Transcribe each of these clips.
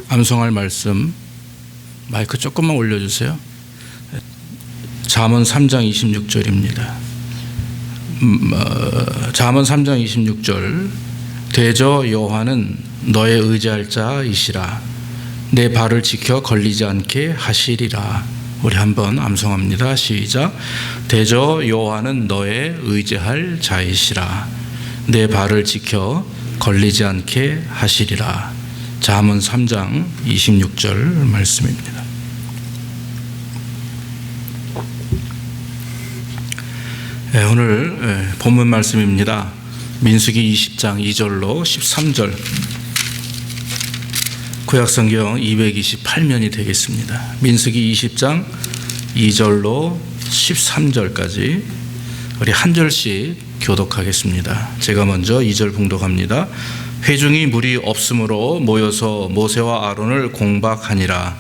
암송할 말씀 마이크 조금만 올려주세요. 잠언 3장 26절입니다. 잠언 3장 26절. 대저 여호와는 너의 의지할 자이시라. 내 발을 지켜 걸리지 않게 하시리라. 우리 한번 암송합니다. 시작. 대저 여호와는 너의 의지할 자이시라. 내 발을 지켜 걸리지 않게 하시리라. 잠언 3장 26절 말씀입니다. 오늘 본문 말씀입니다. 민수기 20장 2절로 13절, 구약성경 228면이 되겠습니다. 민수기 20장 2절로 13절까지 우리 한 절씩 교독하겠습니다. 제가 먼저 2절 봉독합니다. 회중이 물이 없으므로 모여서 모세와 아론을 공박하니라.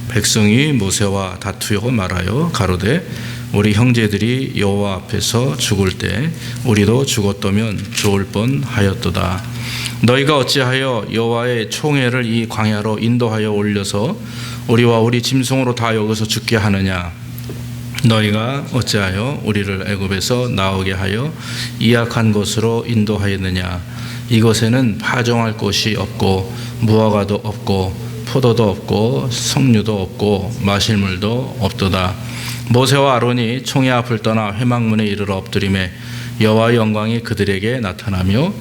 백성이 모세와 다투어 말하여 가로되 우리 형제들이 여호와 앞에서 죽을 때 우리도 죽었다면 좋을 뻔하였도다. 너희가 어찌하여 여호와의 총애를 이 광야로 인도하여 올려서 우리와 우리 짐승으로 다 여기서 죽게 하느냐. 너희가 어찌하여 우리를 애굽에서 나오게 하여 이 악한 곳으로 인도하였느냐. 이곳에는 파종할 곳이 없고 무화과도 없고 포도도 없고 석류도 없고 마실 물도 없도다. 모세와 아론이 총의 앞을 떠나 회막문에 이르러 엎드리매 여호와의 영광이 그들에게 나타나며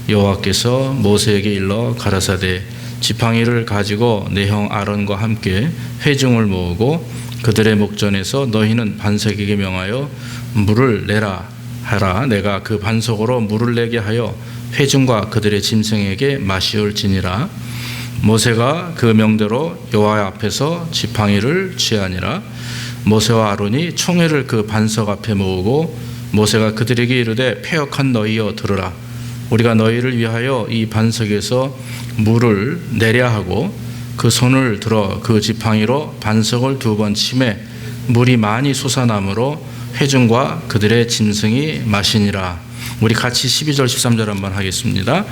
여호와께서 모세에게 일러 가라사대 지팡이를 가지고 내 형 아론과 함께 회중을 모으고 그들의 목전에서 너희는 반석에게 명하여 물을 내라 하라. 내가 그 반석으로 물을 내게 하여 회중과 그들의 짐승에게 마시올지니라. 모세가 그 명대로 여호와 앞에서 지팡이를 취하니라. 모세와 아론이 총회를 그 반석 앞에 모으고 모세가 그들에게 이르되 패역한 너희여 들으라. 우리가 너희를 위하여 이 반석에서 물을 내려 하고 그 손을 들어 그 지팡이로 반석을 2번 치매 물이 많이 솟아나므로 회중과 그들의 짐승이 마시니라. 우리 같이 12절 13절 한번 하겠습니다.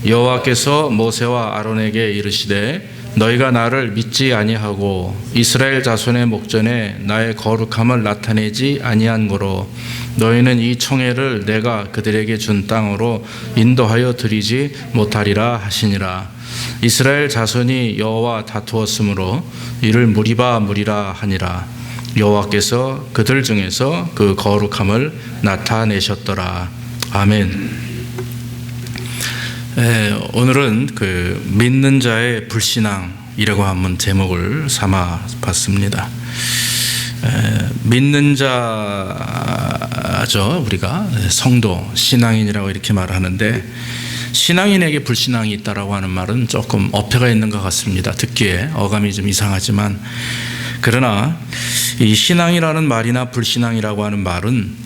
여호와께서 모세와 아론에게 이르시되 너희가 나를 믿지 아니하고 이스라엘 자손의 목전에 나의 거룩함을 나타내지 아니한 고로 너희는 이 총회를 내가 그들에게 준 땅으로 인도하여 드리지 못하리라 하시니라. 이스라엘 자손이 여호와 다투었으므로 이를 무리바 무리라 하니라. 여호와께서 그들 중에서 그 거룩함을 나타내셨더라. 아멘. 오늘은 그 믿는 자의 불신앙이라고 한번 제목을 삼아 봤습니다. 믿는 자죠. 우리가 성도, 신앙인이라고 이렇게 말하는데 신앙인에게 불신앙이 있다라고 하는 말은 조금 어폐가 있는 것 같습니다. 듣기에 어감이 좀 이상하지만 그러나 이 신앙이라는 말이나 불신앙이라고 하는 말은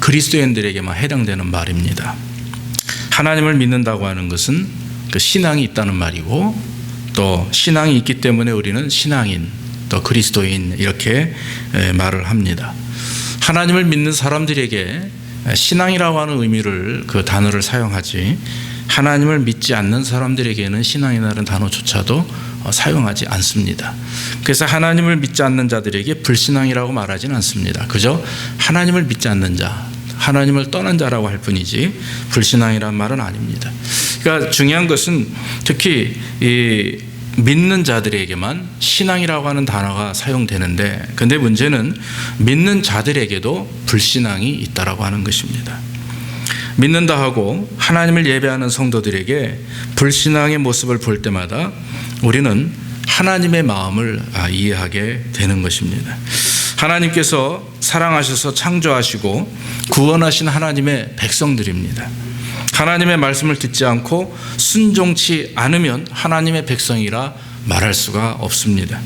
그리스도인들에게만 해당되는 말입니다. 하나님을 믿는다고 하는 것은 그 신앙이 있다는 말이고 또 신앙이 있기 때문에 우리는 신앙인 또 그리스도인 이렇게 말을 합니다. 하나님을 믿는 사람들에게 신앙이라고 하는 의미를 그 단어를 사용하지 하나님을 믿지 않는 사람들에게는 신앙이라는 단어조차도 사용하지 않습니다. 그래서 하나님을 믿지 않는 자들에게 불신앙이라고 말하지는 않습니다. 그저 하나님을 믿지 않는 자, 하나님을 떠난 자라고 할 뿐이지 불신앙이란 말은 아닙니다. 그러니까 중요한 것은 특히 이 믿는 자들에게만 신앙이라고 하는 단어가 사용되는데 근데 문제는 믿는 자들에게도 불신앙이 있다라고 하는 것입니다. 믿는다 하고 하나님을 예배하는 성도들에게 불신앙의 모습을 볼 때마다 우리는 하나님의 마음을 이해하게 되는 것입니다. 하나님께서 사랑하셔서 창조하시고 구원하신 하나님의 백성들입니다. 하나님의 말씀을 듣지 않고 순종치 않으면 하나님의 백성이라 말할 수가 없습니다.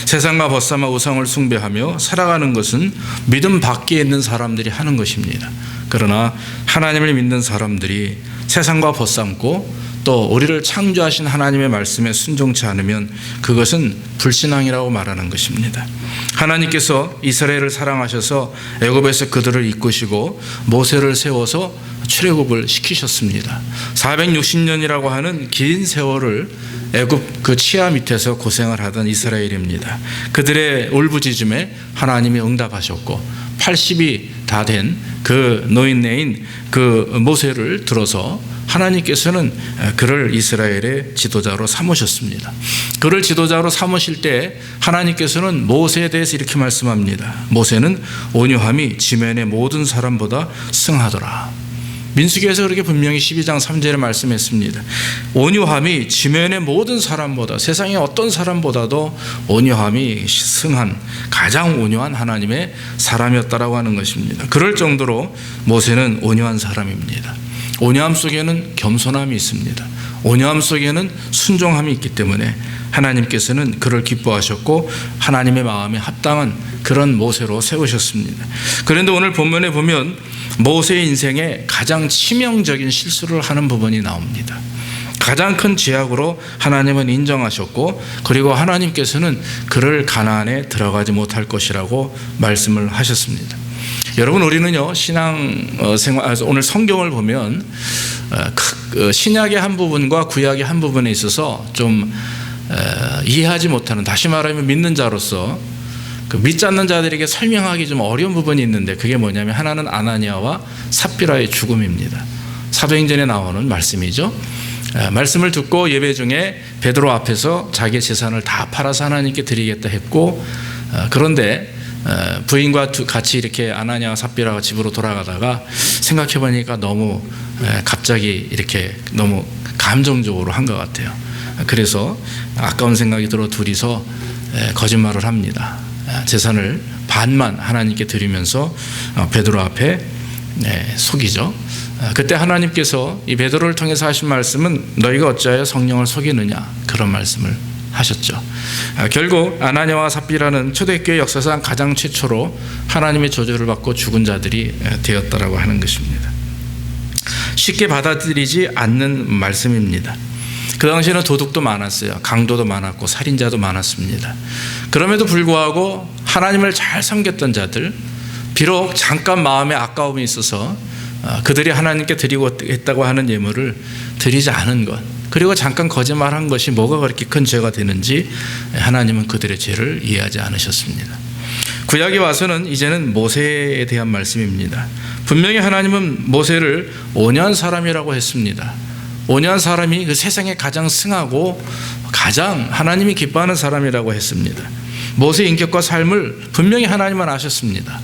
세상과 벗삼아 우상을 숭배하며 살아가는 것은 믿음 밖에 있는 사람들이 하는 것입니다. 그러나 하나님을 믿는 사람들이 세상과 벗삼고 또 우리를 창조하신 하나님의 말씀에 순종치 않으면 그것은 불신앙이라고 말하는 것입니다. 하나님께서 이스라엘을 사랑하셔서 애굽에서 그들을 이끄시고 모세를 세워서 출애굽을 시키셨습니다. 460년이라고 하는 긴 세월을 애굽 그 치아 밑에서 고생을 하던 이스라엘입니다. 그들의 울부짖음에 하나님이 응답하셨고 80이 다 된 그 노인네인 그 모세를 들어서 하나님께서는 그를 이스라엘의 지도자로 삼으셨습니다. 그를 지도자로 삼으실 때 하나님께서는 모세에 대해서 이렇게 말씀합니다. 모세는 온유함이 지면의 모든 사람보다 승하더라. 민수기에서 그렇게 분명히 12장 3절에 말씀했습니다. 온유함이 지면의 모든 사람보다, 세상의 어떤 사람보다도 온유함이 승한 가장 온유한 하나님의 사람이었다라고 하는 것입니다. 그럴 정도로 모세는 온유한 사람입니다. 온유함 속에는 겸손함이 있습니다. 온유함 속에는 순종함이 있기 때문에 하나님께서는 그를 기뻐하셨고 하나님의 마음에 합당한 그런 모세로 세우셨습니다. 그런데 오늘 본문에 보면 모세의 인생에 가장 치명적인 실수를 하는 부분이 나옵니다. 가장 큰 죄악으로 하나님은 인정하셨고 그리고 하나님께서는 그를 가나안에 들어가지 못할 것이라고 말씀을 하셨습니다. 여러분, 우리는요 신앙생활 오늘 성경을 보면 신약의 한 부분과 구약의 한 부분에 있어서 좀 이해하지 못하는, 다시 말하면 믿는 자로서 그 믿지 않는 자들에게 설명하기 좀 어려운 부분이 있는데, 그게 뭐냐면 하나는 아나니아와 삽비라의 죽음입니다. 사도행전에 나오는 말씀이죠. 말씀을 듣고 예배 중에 베드로 앞에서 자기의 재산을 다 팔아서 하나님께 드리겠다 했고, 그런데 부인과 같이 이렇게 아나니아와 삽비라가 집으로 돌아가다가 생각해보니까 너무 갑자기 이렇게 너무 감정적으로 한 것 같아요. 그래서 아까운 생각이 들어 둘이서 거짓말을 합니다. 재산을 반만 하나님께 드리면서 베드로 앞에 속이죠. 그때 하나님께서 이 베드로를 통해서 하신 말씀은 너희가 어찌하여 성령을 속이느냐, 그런 말씀을 하셨죠. 결국 아나니아와 삽비라는 초대교회 역사상 가장 최초로 하나님의 저주를 받고 죽은 자들이 되었다라고 하는 것입니다. 쉽게 받아들이지 않는 말씀입니다. 그 당시에는 도둑도 많았어요. 강도도 많았고 살인자도 많았습니다. 그럼에도 불구하고 하나님을 잘 섬겼던 자들, 비록 잠깐 마음에 아까움이 있어서 그들이 하나님께 드리고 했다고 하는 예물을 드리지 않은 것, 그리고 잠깐 거짓말한 것이 뭐가 그렇게 큰 죄가 되는지 하나님은 그들의 죄를 이해하지 않으셨습니다. 구약에 와서는 이제는 모세에 대한 말씀입니다. 분명히 하나님은 모세를 온유한 사람이라고 했습니다. 온유한 사람이 그 세상에 가장 승하고 가장 하나님이 기뻐하는 사람이라고 했습니다. 모세의 인격과 삶을 분명히 하나님은 아셨습니다.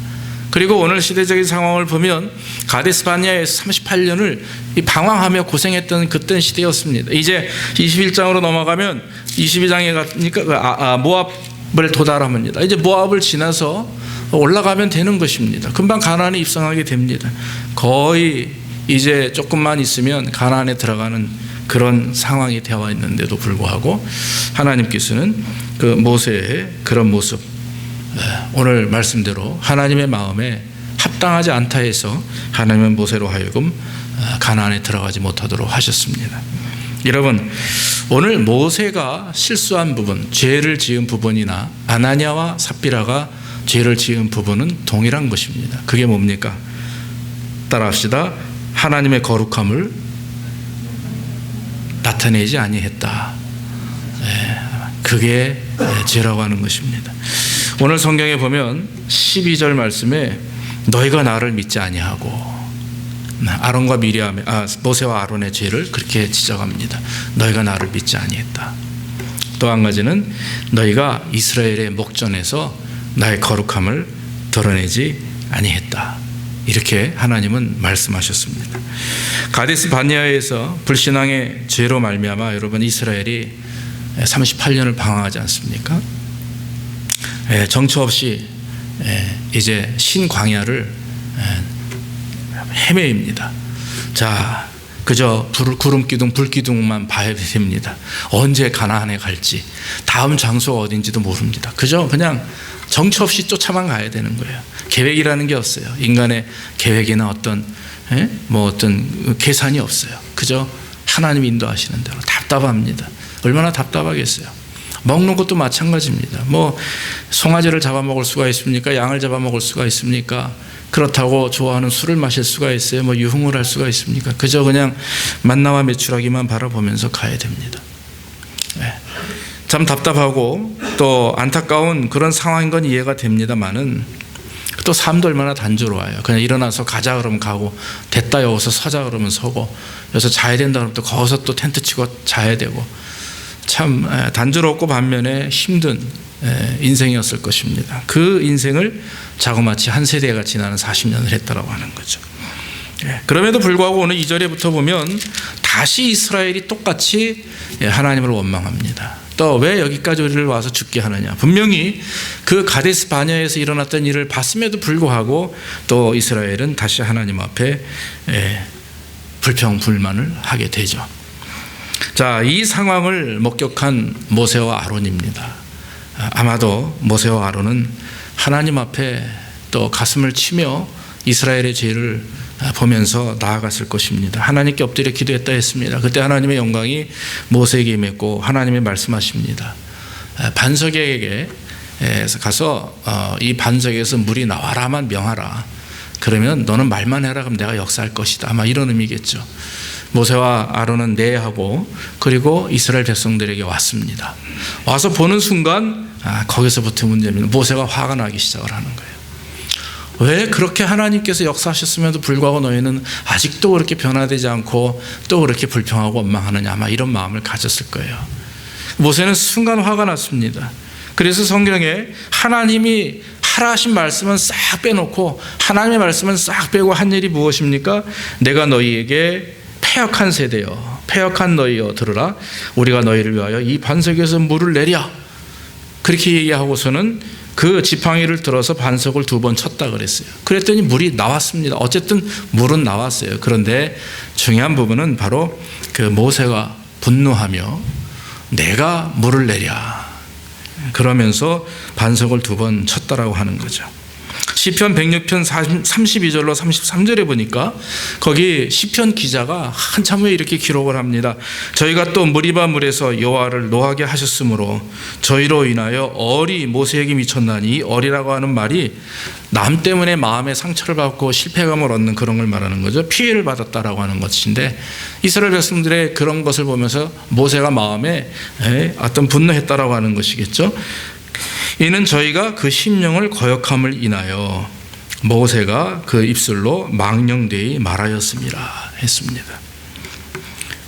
그리고 오늘 시대적인 상황을 보면 가데스 바네아에서 38년을 방황하며 고생했던 그때 시대였습니다. 이제 21장으로 넘어가면 22장에 가니까 모압을 도달합니다. 이제 모압을 지나서 올라가면 되는 것입니다. 금방 가나안에 입성하게 됩니다. 거의 이제 조금만 있으면 가나안에 들어가는 그런 상황이 되어 있는데도 불구하고 하나님께서는 그 모세의 그런 모습, 오늘 말씀대로 하나님의 마음에 합당하지 않다 해서 하나님은 모세로 하여금 가나안에 들어가지 못하도록 하셨습니다. 여러분, 오늘 모세가 실수한 부분, 죄를 지은 부분이나 아나니아와 삽비라가 죄를 지은 부분은 동일한 것입니다. 그게 뭡니까? 따라합시다. 하나님의 거룩함을 나타내지 아니했다. 그게 죄라고 하는 것입니다. 오늘 성경에 보면 12절 말씀에 너희가 나를 믿지 아니하고, 아론과 미리암의 모세와 아론의 죄를 그렇게 지적합니다. 너희가 나를 믿지 아니했다. 또 한 가지는 너희가 이스라엘의 목전에서 나의 거룩함을 드러내지 아니했다. 이렇게 하나님은 말씀하셨습니다. 가데스 바네아에서 불신앙의 죄로 말미암아 여러분 이스라엘이 38년을 방황하지 않습니까? 정처 없이 이제 신광야를 헤매입니다. 자, 그저 구름 기둥, 불 기둥만 봐야 됩니다. 언제 가나안에 갈지, 다음 장소가 어딘지도 모릅니다. 그냥 정처 없이 쫓아만 가야 되는 거예요. 계획이라는 게 없어요. 인간의 계획이나 어떤 계산이 없어요. 그저 하나님이 인도하시는 대로. 답답합니다. 얼마나 답답하겠어요. 먹는 것도 마찬가지입니다. 뭐 송아지를 잡아먹을 수가 있습니까? 양을 잡아먹을 수가 있습니까? 그렇다고 좋아하는 술을 마실 수가 있어요? 뭐 유흥을 할 수가 있습니까? 그저 그냥 만나와 메추라기만 바라보면서 가야 됩니다. 네. 참 답답하고 또 안타까운 그런 상황인 건 이해가 됩니다만은 또 삶도 얼마나 단조로워요. 그냥 일어나서 가자 그러면 가고, 됐다 여기서 서자 그러면 서고, 여기서 자야 된다 그러면 또 거기서 또 텐트 치고 자야 되고, 참 단조롭고 반면에 힘든 인생이었을 것입니다. 그 인생을 자그마치 한 세대가 지나는 40년을 했다라고 하는 거죠. 그럼에도 불구하고 오늘 2절에부터 보면 다시 이스라엘이 똑같이 하나님을 원망합니다. 또 왜 여기까지 우리를 와서 죽게 하느냐. 분명히 그 가데스 바냐에서 일어났던 일을 봤음에도 불구하고 또 이스라엘은 다시 하나님 앞에 불평불만을 하게 되죠. 자, 이 상황을 목격한 모세와 아론입니다. 아마도 모세와 아론은 하나님 앞에 또 가슴을 치며 이스라엘의 죄를 보면서 나아갔을 것입니다. 하나님께 엎드려 기도했다 했습니다. 그때 하나님의 영광이 모세에게 임했고 하나님이 말씀하십니다. 반석에게 가서 이 반석에서 물이 나와라만 명하라. 그러면 너는 말만 해라. 그럼 내가 역사할 것이다. 아마 이런 의미겠죠. 모세와 아론은 내하고 그리고 이스라엘 백성들에게 왔습니다. 와서 보는 순간 거기서부터 문제입니다. 모세가 화가 나기 시작을 하는 거예요. 왜 그렇게 하나님께서 역사하셨음에도 불구하고 너희는 아직도 그렇게 변화되지 않고 또 그렇게 불평하고 원망하느냐. 아마 이런 마음을 가졌을 거예요. 모세는 순간 화가 났습니다. 그래서 성경에 하나님이 하라 하신 말씀은 싹 빼놓고 하나님의 말씀은 싹 빼고 한 일이 무엇입니까? 내가 너희에게 패역한 세대여, 패역한 너희여 들으라. 우리가 너희를 위하여 이 반석에서 물을 내려. 그렇게 얘기하고서는 그 지팡이를 들어서 반석을 2번 쳤다 그랬어요. 그랬더니 물이 나왔습니다. 어쨌든 물은 나왔어요. 그런데 중요한 부분은 바로 그 모세가 분노하며 내가 물을 내려. 그러면서 반석을 2번 쳤다라고 하는 거죠. 시편 106편 32절로 33절에 보니까 거기 시편 기자가 한참 후에 이렇게 기록을 합니다. 저희가 또 무리바 물에서 여호와를 노하게 하셨으므로 저희로 인하여 얼이 모세에게 미쳤나니, 얼이라고 하는 말이 남 때문에 마음에 상처를 받고 실패감을 얻는 그런 걸 말하는 거죠. 피해를 받았다라고 하는 것인데 이스라엘 백성들의 그런 것을 보면서 모세가 마음에 어떤 분노했다라고 하는 것이겠죠. 이는 저희가 그 심령을 거역함을 인하여 모세가 그 입술로 망령되이 말하였습니다 했습니다.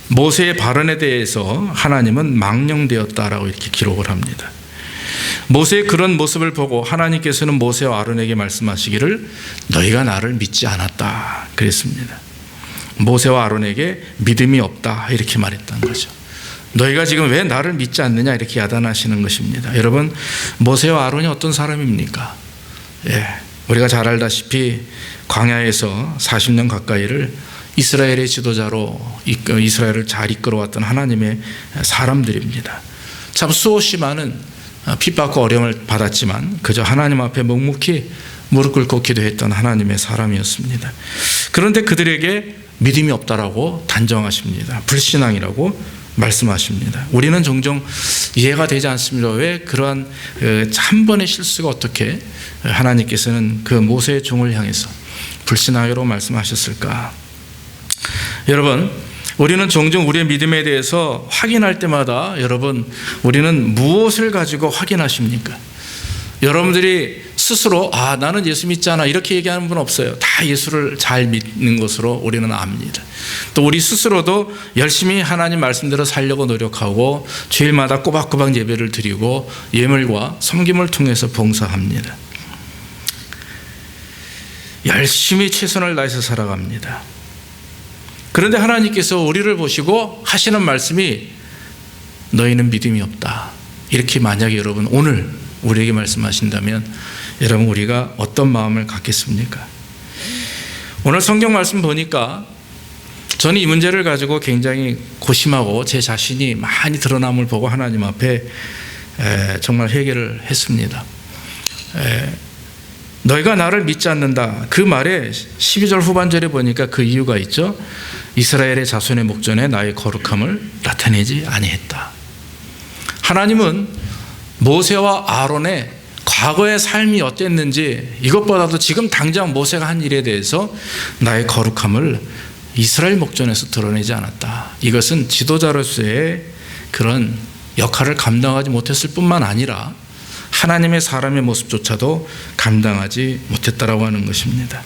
모세의 발언에 대해서 하나님은 망령되었다라고 이렇게 기록을 합니다. 모세의 그런 모습을 보고 하나님께서는 모세와 아론에게 말씀하시기를 너희가 나를 믿지 않았다 그랬습니다. 모세와 아론에게 믿음이 없다 이렇게 말했던 거죠. 너희가 지금 왜 나를 믿지 않느냐 이렇게 야단하시는 것입니다. 여러분, 모세와 아론이 어떤 사람입니까? 우리가 잘 알다시피 광야에서 40년 가까이를 이스라엘의 지도자로 이스라엘을 잘 이끌어왔던 하나님의 사람들입니다. 참 수없이 많은 핍박과 어려움을 받았지만 그저 하나님 앞에 묵묵히 무릎 꿇고 기도했던 하나님의 사람이었습니다. 그런데 그들에게 믿음이 없다라고 단정하십니다. 불신앙이라고 말씀하십니다. 우리는 종종 이해가 되지 않습니다. 왜 그러한 한 번의 실수가 어떻게 하나님께서는 그 모세의 종을 향해서 불신하기로 말씀하셨을까? 여러분, 우리는 종종 우리의 믿음에 대해서 확인할 때마다 여러분, 우리는 무엇을 가지고 확인하십니까? 여러분들이 스스로 나는 예수 믿지 않아 이렇게 얘기하는 분 없어요. 다 예수를 잘 믿는 것으로 우리는 압니다. 또 우리 스스로도 열심히 하나님 말씀대로 살려고 노력하고 주일마다 꼬박꼬박 예배를 드리고 예물과 섬김을 통해서 봉사합니다. 열심히 최선을 다해서 살아갑니다. 그런데 하나님께서 우리를 보시고 하시는 말씀이 너희는 믿음이 없다. 이렇게 만약에 여러분 오늘 우리에게 말씀하신다면 여러분 우리가 어떤 마음을 갖겠습니까? 오늘 성경 말씀 보니까 저는 이 문제를 가지고 굉장히 고심하고 제 자신이 많이 드러남을 보고 하나님 앞에 정말 회개를 했습니다. 너희가 나를 믿지 않는다. 그 말에 12절 후반절에 보니까 그 이유가 있죠. 이스라엘의 자손의 목전에 나의 거룩함을 나타내지 아니했다. 하나님은 모세와 아론의 과거의 삶이 어땠는지 이것보다도 지금 당장 모세가 한 일에 대해서 나의 거룩함을 이스라엘 목전에서 드러내지 않았다. 이것은 지도자로서의 그런 역할을 감당하지 못했을 뿐만 아니라 하나님의 사람의 모습조차도 감당하지 못했다라고 하는 것입니다.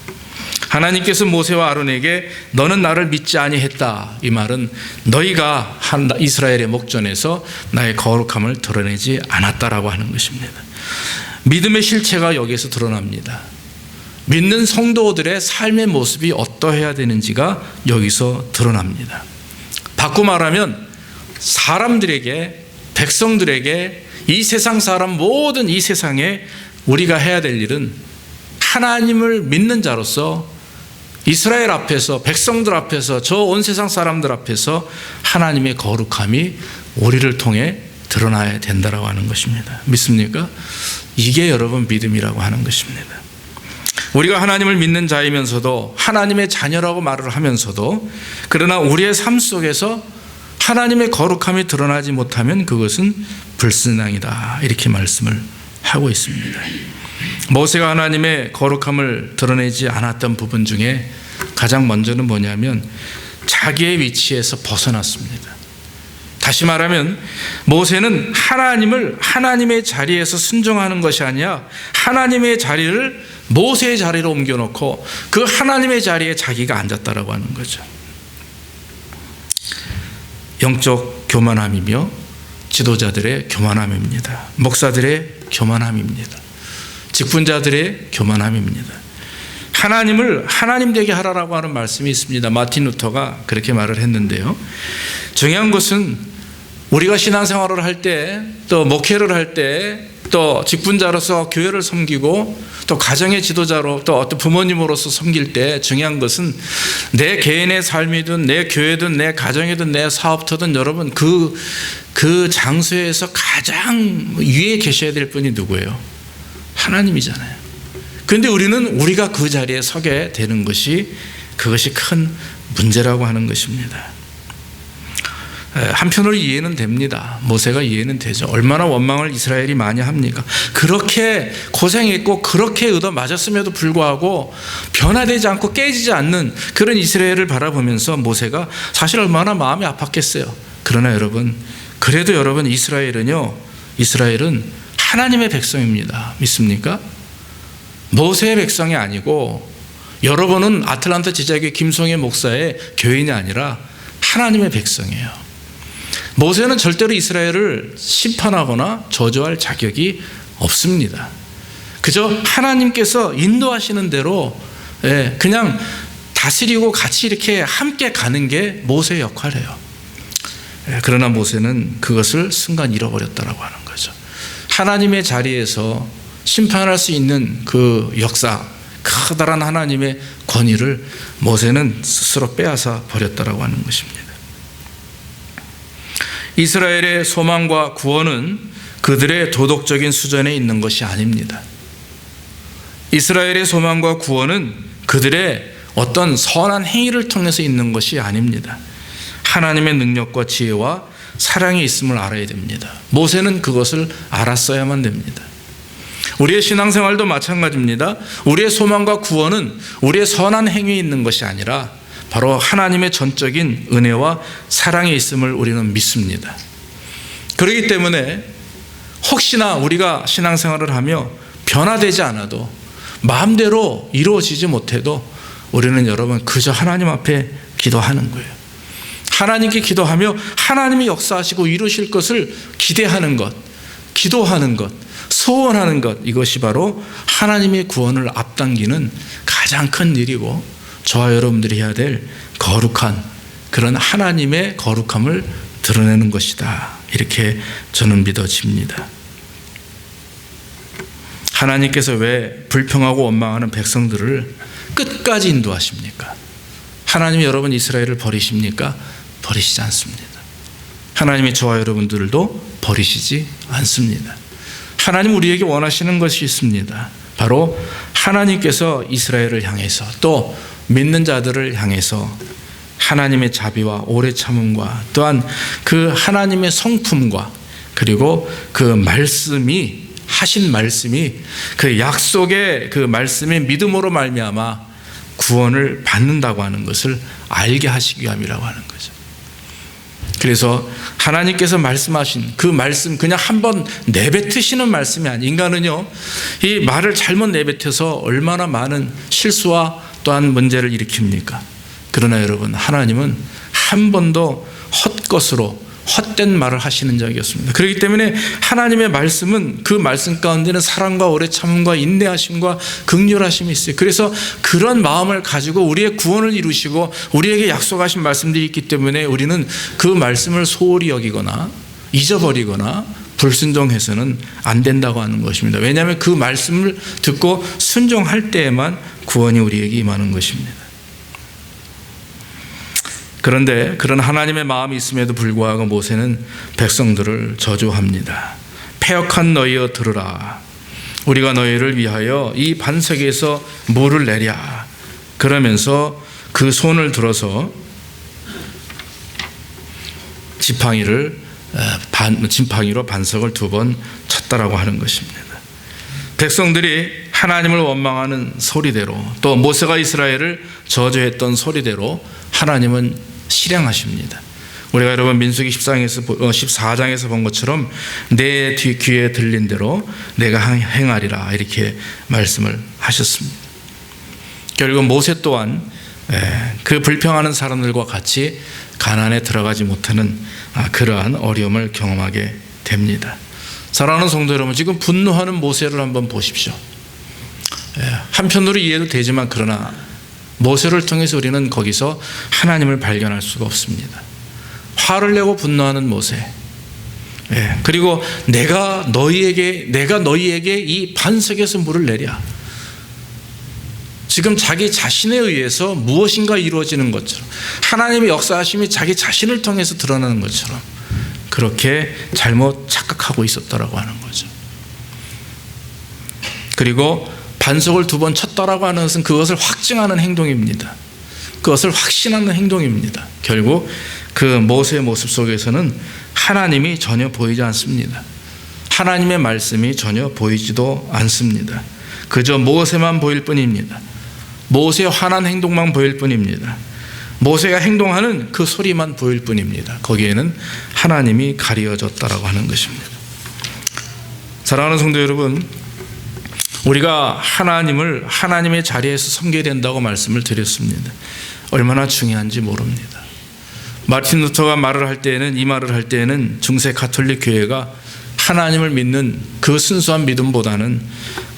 하나님께서 모세와 아론에게 너는 나를 믿지 아니했다. 이 말은 너희가 이스라엘의 목전에서 나의 거룩함을 드러내지 않았다라고 하는 것입니다. 믿음의 실체가 여기에서 드러납니다. 믿는 성도들의 삶의 모습이 어떠해야 되는지가 여기서 드러납니다. 바꿔 말하면 사람들에게, 백성들에게, 이 세상 사람, 모든 이 세상에 우리가 해야 될 일은 하나님을 믿는 자로서 이스라엘 앞에서, 백성들 앞에서, 저 온 세상 사람들 앞에서 하나님의 거룩함이 우리를 통해 드러나야 된다라고 하는 것입니다. 믿습니까? 이게 여러분 믿음이라고 하는 것입니다. 우리가 하나님을 믿는 자이면서도 하나님의 자녀라고 말을 하면서도 그러나 우리의 삶 속에서 하나님의 거룩함이 드러나지 못하면 그것은 불신앙이다. 이렇게 말씀을 하고 있습니다. 모세가 하나님의 거룩함을 드러내지 않았던 부분 중에 가장 먼저는 뭐냐면 자기의 위치에서 벗어났습니다. 다시 말하면 모세는 하나님을 하나님의 자리에서 순종하는 것이 아니라 하나님의 자리를 모세의 자리로 옮겨놓고 그 하나님의 자리에 자기가 앉았다라고 하는 거죠. 영적 교만함이며 지도자들의 교만함입니다. 목사들의 교만함입니다. 직분자들의 교만함입니다. 하나님을 하나님 되게 하라라고 하는 말씀이 있습니다. 마틴 루터가 그렇게 말을 했는데요. 중요한 것은 우리가 신앙생활을 할 때, 또 목회를 할 때, 또 직분자로서 교회를 섬기고 또 가정의 지도자로 또 어떤 부모님으로서 섬길 때 중요한 것은 내 개인의 삶이든 내 교회든 내 가정이든 내 사업터든 여러분 그 장소에서 가장 위에 계셔야 될 분이 누구예요? 하나님이잖아요. 그런데 우리는 우리가 그 자리에 서게 되는 것이 그것이 큰 문제라고 하는 것입니다. 한편으로 이해는 됩니다. 모세가 이해는 되죠. 얼마나 원망을 이스라엘이 많이 합니까? 그렇게 고생했고 그렇게 얻어맞았음에도 불구하고 변화되지 않고 깨지지 않는 그런 이스라엘을 바라보면서 모세가 사실 얼마나 마음이 아팠겠어요. 그러나 여러분, 그래도 여러분 이스라엘은 하나님의 백성입니다. 믿습니까? 모세의 백성이 아니고 여러분은 아틀란타 지자교회 김송혜 목사의 교인이 아니라 하나님의 백성이에요. 모세는 절대로 이스라엘을 심판하거나 저주할 자격이 없습니다. 그저 하나님께서 인도하시는 대로 그냥 다스리고 같이 이렇게 함께 가는 게 모세의 역할이에요. 그러나 모세는 그것을 순간 잃어버렸다라고 하는 거죠. 하나님의 자리에서 심판할 수 있는 그 역사, 커다란 하나님의 권위를 모세는 스스로 빼앗아 버렸다라고 하는 것입니다. 이스라엘의 소망과 구원은 그들의 도덕적인 수준에 있는 것이 아닙니다. 이스라엘의 소망과 구원은 그들의 어떤 선한 행위를 통해서 있는 것이 아닙니다. 하나님의 능력과 지혜와 사랑이 있음을 알아야 됩니다. 모세는 그것을 알았어야만 됩니다. 우리의 신앙생활도 마찬가지입니다. 우리의 소망과 구원은 우리의 선한 행위에 있는 것이 아니라 바로 하나님의 전적인 은혜와 사랑에 있음을 우리는 믿습니다. 그렇기 때문에 혹시나 우리가 신앙생활을 하며 변화되지 않아도 마음대로 이루어지지 못해도 우리는 여러분 그저 하나님 앞에 기도하는 거예요. 하나님께 기도하며 하나님이 역사하시고 이루실 것을 기대하는 것, 기도하는 것, 소원하는 것, 이것이 바로 하나님의 구원을 앞당기는 가장 큰 일이고 저와 여러분들이 해야 될 거룩한 그런 하나님의 거룩함을 드러내는 것이다. 이렇게 저는 믿어집니다. 하나님께서 왜 불평하고 원망하는 백성들을 끝까지 인도하십니까? 하나님이 여러분 이스라엘을 버리십니까? 버리시지 않습니다. 하나님이 저와 여러분들도 버리시지 않습니다. 하나님 우리에게 원하시는 것이 있습니다. 바로 하나님께서 이스라엘을 향해서 또 믿는 자들을 향해서 하나님의 자비와 오래 참음과 또한 그 하나님의 성품과 그리고 그 말씀이 하신 말씀이 그 약속의 그 말씀의 믿음으로 말미암아 구원을 받는다고 하는 것을 알게 하시기 위함이라고 하는 거죠. 그래서 하나님께서 말씀하신 그 말씀 그냥 한번 내뱉으시는 말씀이 아니, 인간은요 이 말을 잘못 내뱉어서 얼마나 많은 실수와 또한 문제를 일으킵니까? 그러나 여러분, 하나님은 한 번도 헛것으로 헛된 말을 하시는 적이 없습니다. 그렇기 때문에 하나님의 말씀은 그 말씀 가운데는 사랑과 오래 참음과 인내하심과 긍휼하심이 있어요. 그래서 그런 마음을 가지고 우리의 구원을 이루시고 우리에게 약속하신 말씀들이 있기 때문에 우리는 그 말씀을 소홀히 여기거나 잊어버리거나 불순종해서는 안 된다고 하는 것입니다. 왜냐하면 그 말씀을 듣고 순종할 때에만 구원이 우리에게 임하는 것입니다. 그런데 그런 하나님의 마음이 있음에도 불구하고 모세는 백성들을 저주합니다. 패역한 너희여 들으라. 우리가 너희를 위하여 이 반석에서 물을 내랴. 그러면서 그 손을 들어서 지팡이로 반석을 2번 쳤다라고 하는 것입니다. 백성들이 하나님을 원망하는 소리대로 또 모세가 이스라엘을 저주했던 소리대로 하나님은 실행하십니다. 우리가 여러분 민수기 14장에서 본 것처럼 내 귀에 들린 대로 내가 행하리라 이렇게 말씀을 하셨습니다. 결국 모세 또한 그 불평하는 사람들과 같이 가나안에 들어가지 못하는 그러한 어려움을 경험하게 됩니다. 사랑하는 성도 여러분, 지금 분노하는 모세를 한번 보십시오. 한편으로 이해도 되지만 그러나 모세를 통해서 우리는 거기서 하나님을 발견할 수가 없습니다. 화를 내고 분노하는 모세. 그리고 내가 너희에게 이 반석에서 물을 내랴. 지금 자기 자신에 의해서 무엇인가 이루어지는 것처럼 하나님의 역사하심이 자기 자신을 통해서 드러나는 것처럼 그렇게 잘못 착각하고 있었다라고 하는 거죠. 그리고 반석을 2번 쳤다라고 하는 것은 그것을 확증하는 행동입니다. 그것을 확신하는 행동입니다. 결국 그 모세의 모습 속에서는 하나님이 전혀 보이지 않습니다. 하나님의 말씀이 전혀 보이지도 않습니다. 그저 모세만 보일 뿐입니다. 모세의 화난 행동만 보일 뿐입니다. 모세가 행동하는 그 소리만 보일 뿐입니다. 거기에는 하나님이 가려졌다라고 하는 것입니다. 사랑하는 성도 여러분, 우리가 하나님의 자리에서 섬겨야 된다고 말씀을 드렸습니다. 얼마나 중요한지 모릅니다. 마틴 루터가 이 말을 할 때에는 중세 가톨릭 교회가 하나님을 믿는 그 순수한 믿음보다는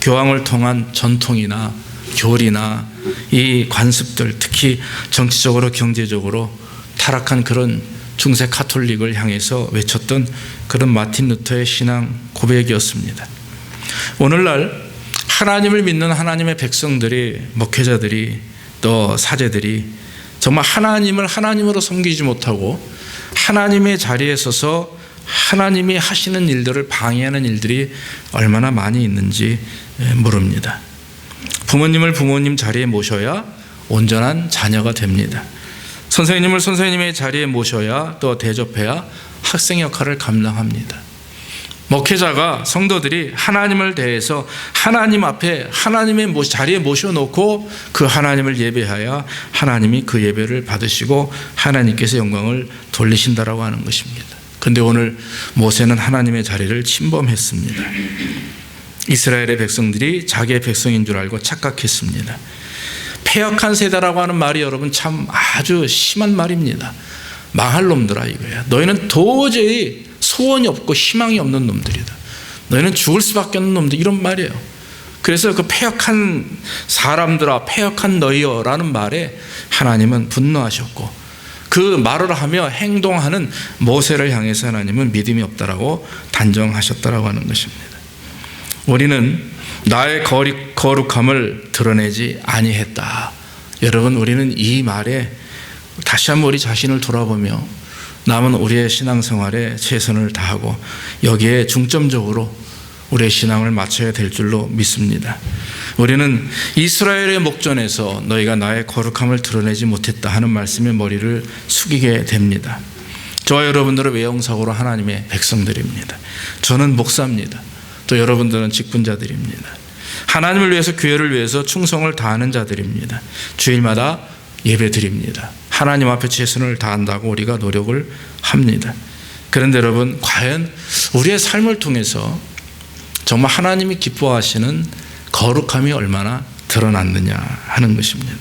교황을 통한 전통이나 교리나 이 관습들, 특히 정치적으로 경제적으로 타락한 그런 중세 가톨릭을 향해서 외쳤던 그런 마틴 루터의 신앙 고백이었습니다. 오늘날 하나님을 믿는 하나님의 백성들이, 목회자들이, 또 사제들이 정말 하나님을 하나님으로 섬기지 못하고 하나님의 자리에 서서 하나님이 하시는 일들을 방해하는 일들이 얼마나 많이 있는지 모릅니다. 부모님을 부모님 자리에 모셔야 온전한 자녀가 됩니다. 선생님을 선생님의 자리에 모셔야 또 대접해야 학생 역할을 감당합니다. 목회자가, 성도들이 하나님을 대해서 하나님 앞에 하나님의 자리에 모셔놓고 그 하나님을 예배하여 하나님이 그 예배를 받으시고 하나님께서 영광을 돌리신다라고 하는 것입니다. 그런데 오늘 모세는 하나님의 자리를 침범했습니다. 이스라엘의 백성들이 자기의 백성인 줄 알고 착각했습니다. 패역한 세대라고 하는 말이 여러분 참 아주 심한 말입니다. 망할 놈들아 이거야. 너희는 도저히 소원이 없고 희망이 없는 놈들이다. 너희는 죽을 수밖에 없는 놈들, 이런 말이에요. 그래서 그 패역한 사람들아, 패역한 너희여 라는 말에 하나님은 분노하셨고 그 말을 하며 행동하는 모세를 향해서 하나님은 믿음이 없다라고 단정하셨다라고 하는 것입니다. 우리는 나의 거룩함을 드러내지 아니했다. 여러분, 우리는 이 말에 다시 한번 우리 자신을 돌아보며 남은 우리의 신앙생활에 최선을 다하고 여기에 중점적으로 우리의 신앙을 맞춰야 될 줄로 믿습니다. 우리는 이스라엘의 목전에서 너희가 나의 거룩함을 드러내지 못했다 하는 말씀에 머리를 숙이게 됩니다. 저와 여러분들은 외형상으로 하나님의 백성들입니다. 저는 목사입니다. 또 여러분들은 직분자들입니다. 하나님을 위해서, 교회를 위해서 충성을 다하는 자들입니다. 주일마다 예배 드립니다. 하나님 앞에 최선을 다한다고 우리가 노력을 합니다. 그런데 여러분, 과연 우리의 삶을 통해서 정말 하나님이 기뻐하시는 거룩함이 얼마나 드러났느냐 하는 것입니다.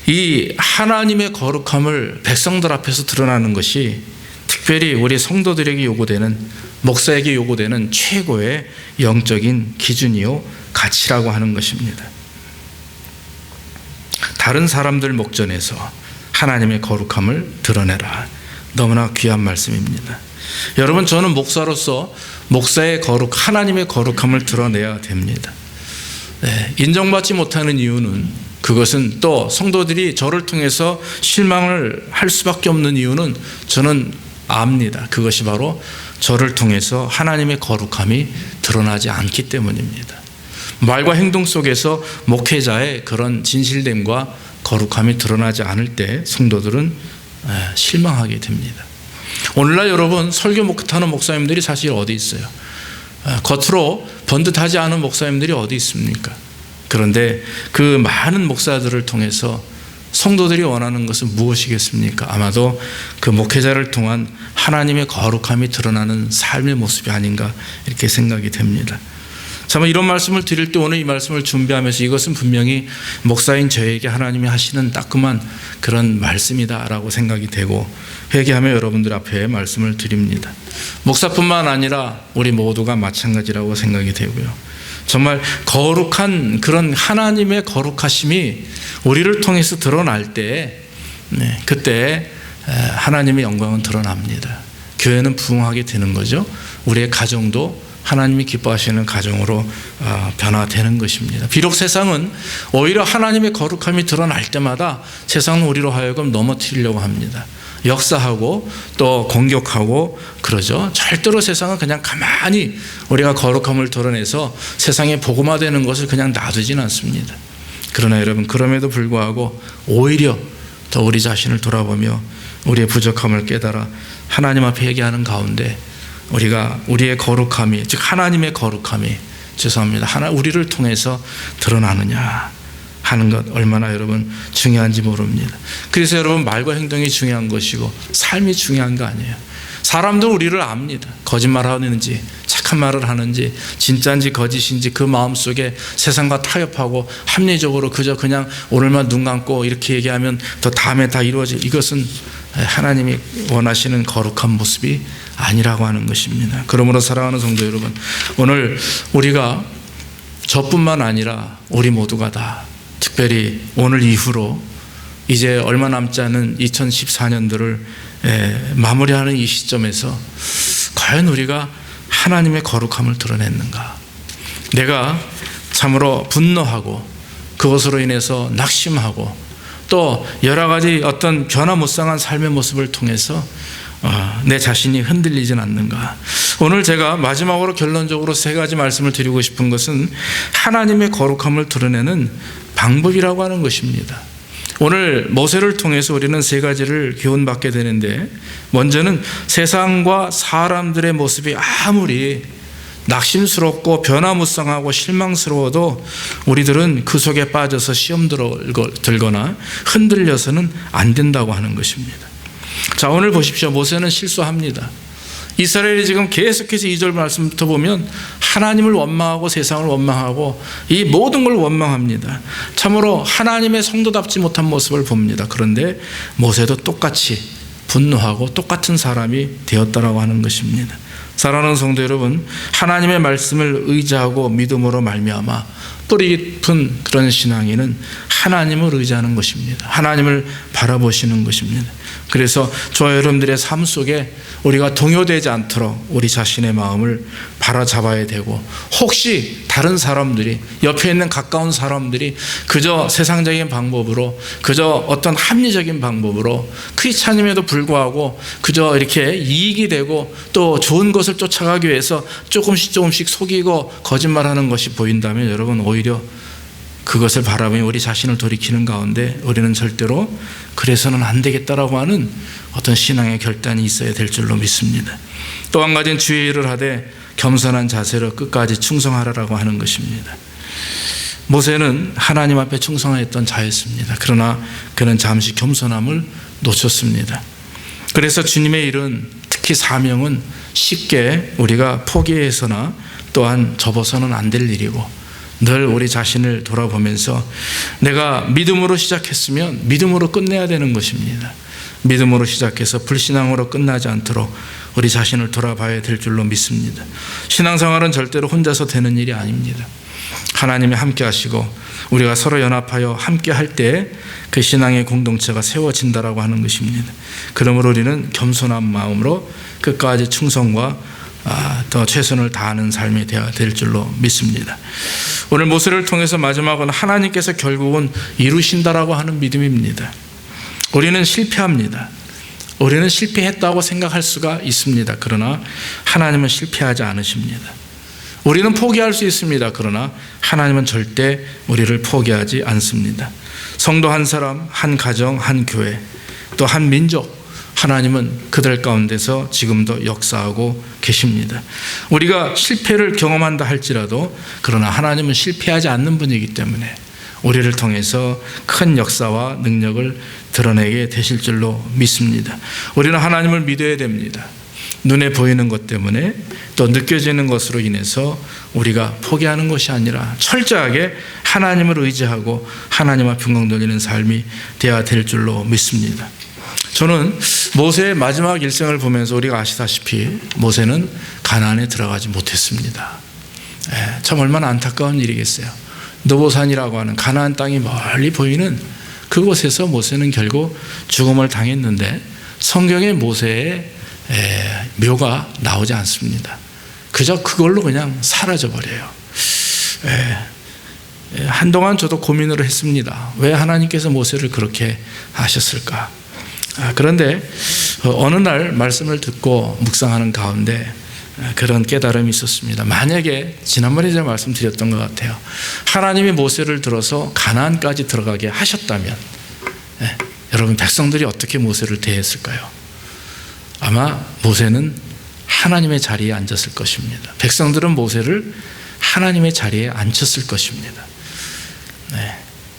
이 하나님의 거룩함을 백성들 앞에서 드러나는 것이 특별히 우리 성도들에게 요구되는, 목사에게 요구되는 최고의 영적인 기준이요 가치라고 하는 것입니다. 다른 사람들 목전에서 하나님의 거룩함을 드러내라. 너무나 귀한 말씀입니다. 여러분, 저는 목사로서 목사의 하나님의 거룩함을 드러내야 됩니다. 인정받지 못하는 이유는, 그것은 또 성도들이 저를 통해서 실망을 할 수밖에 없는 이유는 저는 압니다. 그것이 바로 저를 통해서 하나님의 거룩함이 드러나지 않기 때문입니다. 말과 행동 속에서 목회자의 그런 진실됨과 거룩함이 드러나지 않을 때 성도들은 실망하게 됩니다. 오늘날 여러분, 설교 목회하는 목사님들이 사실 어디 있어요? 겉으로 번듯하지 않은 목사님들이 어디 있습니까? 그런데 그 많은 목사들을 통해서 성도들이 원하는 것은 무엇이겠습니까? 아마도 그 목회자를 통한 하나님의 거룩함이 드러나는 삶의 모습이 아닌가 이렇게 생각이 됩니다. 참, 이런 말씀을 드릴 때 오늘 이 말씀을 준비하면서 이것은 분명히 목사인 저에게 하나님이 하시는 따끔한 그런 말씀이다라고 생각이 되고 회개하며 여러분들 앞에 말씀을 드립니다. 목사뿐만 아니라 우리 모두가 마찬가지라고 생각이 되고요. 정말 거룩한 그런 하나님의 거룩하심이 우리를 통해서 드러날 때, 그때 하나님의 영광은 드러납니다. 교회는 부흥하게 되는 거죠. 우리의 가정도 하나님이 기뻐하시는 가정으로 변화되는 것입니다. 비록 세상은 오히려 하나님의 거룩함이 드러날 때마다 세상은 우리로 하여금 넘어뜨리려고 합니다. 역사하고 또 공격하고 그러죠. 절대로 세상은 그냥 가만히 우리가 거룩함을 드러내서 세상에 복음화되는 것을 그냥 놔두지는 않습니다. 그러나 여러분, 그럼에도 불구하고 오히려 더 우리 자신을 돌아보며 우리의 부족함을 깨달아 하나님 앞에 회개하는 가운데 우리가 우리의 거룩함이, 즉 하나님의 거룩함이, 우리를 통해서 드러나느냐 하는 것 얼마나 여러분 중요한지 모릅니다. 그래서 여러분, 말과 행동이 중요한 것이고 삶이 중요한 거 아니에요. 사람도 우리를 압니다. 거짓말하는지 착한 말을 하는지 진짜인지 거짓인지 그 마음속에 세상과 타협하고 합리적으로 그냥 오늘만 눈 감고 이렇게 얘기하면 더 다음에 다 이루어질, 이것은 하나님이 원하시는 거룩한 모습이 아니라고 하는 것입니다. 그러므로 사랑하는 성도 여러분, 오늘 우리가 저뿐만 아니라 우리 모두가 다 특별히 오늘 이후로 이제 얼마 남지 않은 2014년도를 마무리하는 이 시점에서 과연 우리가 하나님의 거룩함을 드러냈는가? 내가 참으로 분노하고 그것으로 인해서 낙심하고 또 여러 가지 어떤 변화무쌍한 삶의 모습을 통해서 내 자신이 흔들리진 않는가? 오늘 제가 마지막으로 결론적으로 세 가지 말씀을 드리고 싶은 것은 하나님의 거룩함을 드러내는 방법이라고 하는 것입니다. 오늘 모세를 통해서 우리는 세 가지를 교훈받게 되는데, 먼저는 세상과 사람들의 모습이 아무리 낙심스럽고 변화무쌍하고 실망스러워도 우리들은 그 속에 빠져서 시험 들거나 흔들려서는 안 된다고 하는 것입니다. 자, 오늘 보십시오. 모세는 실수합니다. 이스라엘이 지금 계속해서 2절 말씀부터 보면 하나님을 원망하고 세상을 원망하고 이 모든 걸 원망합니다. 참으로 하나님의 성도답지 못한 모습을 봅니다. 그런데 모세도 똑같이 분노하고 똑같은 사람이 되었다라고 하는 것입니다. 사랑하는 성도 여러분, 하나님의 말씀을 의지하고 믿음으로 말미암아 뿌리 깊은 그런 신앙에는 하나님을 의지하는 것입니다. 하나님을 바라보시는 것입니다. 그래서 저와 여러분들의 삶 속에 우리가 동요되지 않도록 우리 자신의 마음을 바로잡아야 되고, 혹시 다른 사람들이, 옆에 있는 가까운 사람들이 그저 세상적인 방법으로, 그저 어떤 합리적인 방법으로 크리스찬임에도 불구하고 그저 이렇게 이익이 되고 또 좋은 것을 쫓아가기 위해서 조금씩 속이고 거짓말하는 것이 보인다면, 여러분 오히려 그것을 바라보며 우리 자신을 돌이키는 가운데 우리는 절대로 그래서는 안 되겠다라고 하는 어떤 신앙의 결단이 있어야 될 줄로 믿습니다. 또 한 가지는 주의 일을 하되 겸손한 자세로 끝까지 충성하라라고 하는 것입니다. 모세는 하나님 앞에 충성했던 자였습니다. 그러나 그는 잠시 겸손함을 놓쳤습니다. 그래서 주님의 일은, 특히 사명은 쉽게 우리가 포기해서나 또한 접어서는 안 될 일이고, 늘 우리 자신을 돌아보면서 내가 믿음으로 시작했으면 믿음으로 끝내야 되는 것입니다. 믿음으로 시작해서 불신앙으로 끝나지 않도록 우리 자신을 돌아봐야 될 줄로 믿습니다. 신앙생활은 절대로 혼자서 되는 일이 아닙니다. 하나님이 함께 하시고 우리가 서로 연합하여 함께 할 때 그 신앙의 공동체가 세워진다라고 하는 것입니다. 그러므로 우리는 겸손한 마음으로 끝까지 충성과 더 최선을 다하는 삶이 되어야 될 줄로 믿습니다. 오늘 모세를 통해서 마지막은 하나님께서 결국은 이루신다라고 하는 믿음입니다. 우리는 실패합니다. 우리는 실패했다고 생각할 수가 있습니다. 그러나 하나님은 실패하지 않으십니다. 우리는 포기할 수 있습니다. 그러나 하나님은 절대 우리를 포기하지 않습니다. 성도 한 사람, 한 가정, 한 교회, 또 한 민족, 하나님은 그들 가운데서 지금도 역사하고 계십니다. 우리가 실패를 경험한다 할지라도 그러나 하나님은 실패하지 않는 분이기 때문에 우리를 통해서 큰 역사와 능력을 드러내게 되실 줄로 믿습니다. 우리는 하나님을 믿어야 됩니다. 눈에 보이는 것 때문에 또 느껴지는 것으로 인해서 우리가 포기하는 것이 아니라 철저하게 하나님을 의지하고 하나님 앞에 영광 돌리는 삶이 되어야 될 줄로 믿습니다. 저는 모세의 마지막 일생을 보면서 우리가 아시다시피 모세는 가나안에 들어가지 못했습니다. 참 얼마나 안타까운 일이겠어요. 느보산이라고 하는 가나안 땅이 멀리 보이는 그곳에서 모세는 결국 죽음을 당했는데 성경에 모세의 묘가 나오지 않습니다. 그저 그걸로 그냥 사라져버려요. 한동안 저도 고민을 했습니다. 왜 하나님께서 모세를 그렇게 하셨을까? 그런데 어느 날 말씀을 듣고 묵상하는 가운데 그런 깨달음이 있었습니다. 만약에 지난번에 제가 말씀드렸던 것 같아요. 하나님이 모세를 들어서 가나안까지 들어가게 하셨다면 여러분 백성들이 어떻게 모세를 대했을까요? 아마 모세는 하나님의 자리에 앉았을 것입니다. 백성들은 모세를 하나님의 자리에 앉혔을 것입니다.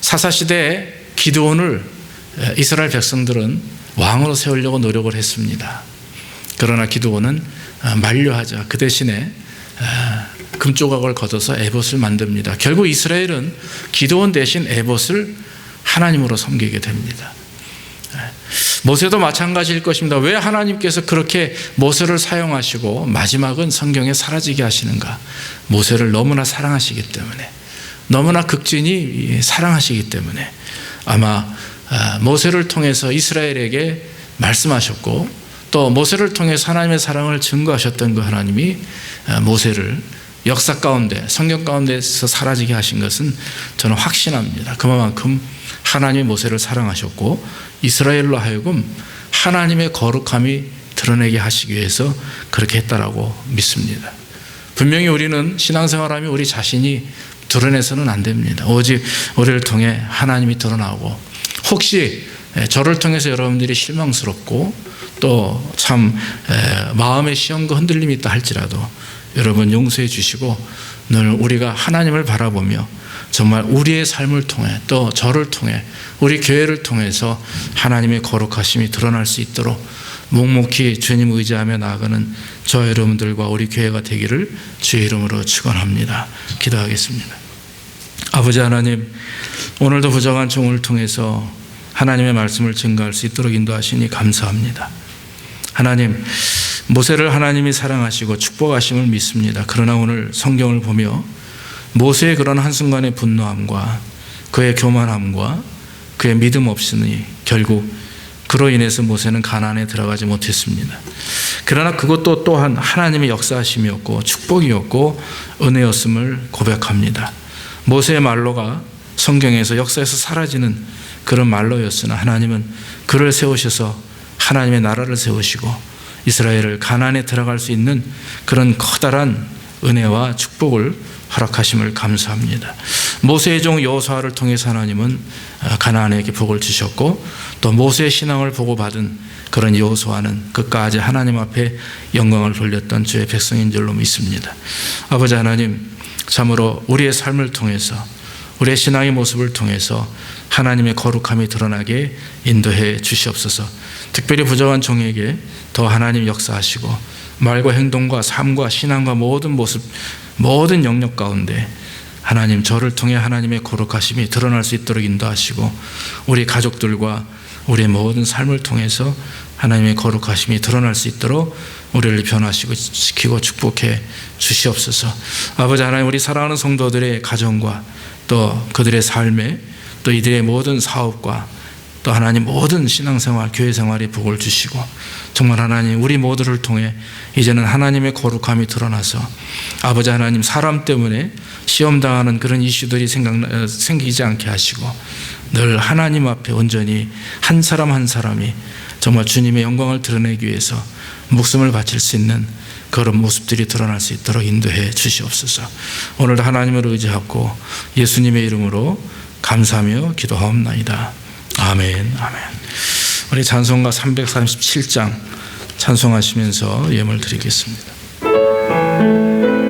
사사시대에 기드온을 이스라엘 백성들은 왕으로 세우려고 노력을 했습니다. 그러나 기드온은 만류하자 그 대신에 금조각을 걷어서 에봇을 만듭니다. 결국 이스라엘은 기드온 대신 에봇을 하나님으로 섬기게 됩니다. 모세도 마찬가지일 것입니다. 왜 하나님께서 그렇게 모세를 사용하시고 마지막은 성경에 사라지게 하시는가? 모세를 너무나 사랑하시기 때문에, 너무나 극진히 사랑하시기 때문에 아마 모세를 통해서 이스라엘에게 말씀하셨고 또 모세를 통해서 하나님의 사랑을 증거하셨던 그 하나님이 모세를 역사 가운데 성경 가운데서 사라지게 하신 것은 저는 확신합니다. 그만큼 하나님이 모세를 사랑하셨고 이스라엘로 하여금 하나님의 거룩함이 드러내게 하시기 위해서 그렇게 했다라고 믿습니다. 분명히 우리는 신앙생활하면 우리 자신이 드러내서는 안 됩니다. 오직 우리를 통해 하나님이 드러나고, 혹시 저를 통해서 여러분들이 실망스럽고 또 참 마음의 시험과 흔들림이 있다 할지라도 여러분 용서해 주시고 늘 우리가 하나님을 바라보며 정말 우리의 삶을 통해 또 저를 통해 우리 교회를 통해서 하나님의 거룩하심이 드러날 수 있도록 묵묵히 주님 의지하며 나아가는 저 여러분들과 우리 교회가 되기를 주의 이름으로 축원합니다. 기도하겠습니다. 아버지 하나님, 오늘도 부정한 종을 통해서 하나님의 말씀을 증거할 수 있도록 인도하시니 감사합니다. 하나님, 모세를 하나님이 사랑하시고 축복하심을 믿습니다. 그러나 오늘 성경을 보며 모세의 그런 한순간의 분노함과 그의 교만함과 그의 믿음 없으니 결국 그로 인해서 모세는 가나안에 들어가지 못했습니다. 그러나 그것도 또한 하나님의 역사하심이었고 축복이었고 은혜였음을 고백합니다. 모세의 말로가 성경에서 역사에서 사라지는 그런 말로였으나 하나님은 그를 세우셔서 하나님의 나라를 세우시고 이스라엘을 가나안에 들어갈 수 있는 그런 커다란 은혜와 축복을 허락하심을 감사합니다. 모세의 종 여호수아를 통해서 하나님은 가나안에게 복을 주셨고 또 모세의 신앙을 보고 받은 그런 여호수아는 끝까지 하나님 앞에 영광을 돌렸던 주의 백성인 줄로 믿습니다. 아버지 하나님, 참으로 우리의 삶을 통해서 우리의 신앙의 모습을 통해서 하나님의 거룩함이 드러나게 인도해 주시옵소서. 특별히 부족한 종에게 더 하나님 역사하시고 말과 행동과 삶과 신앙과 모든 모습, 모든 영역 가운데 하나님 저를 통해 하나님의 거룩하심이 드러날 수 있도록 인도하시고 우리 가족들과 우리의 모든 삶을 통해서 하나님의 거룩하심이 드러날 수 있도록 우리를 변화시키고 지키고 축복해 주시옵소서. 아버지 하나님, 우리 사랑하는 성도들의 가정과 또 그들의 삶에 또 이들의 모든 사업과 또 하나님 모든 신앙생활, 교회생활에 복을 주시고 정말 하나님 우리 모두를 통해 이제는 하나님의 거룩함이 드러나서 아버지 하나님 사람 때문에 시험당하는 그런 이슈들이 생기지 않게 하시고 늘 하나님 앞에 온전히 한 사람 한 사람이 정말 주님의 영광을 드러내기 위해서 목숨을 바칠 수 있는 그런 모습들이 드러날 수 있도록 인도해 주시옵소서. 오늘도 하나님을 의지하고 예수님의 이름으로 감사하며 기도하옵나이다. 아멘. 아멘. 우리 찬송가 337장 찬송하시면서 예물 드리겠습니다.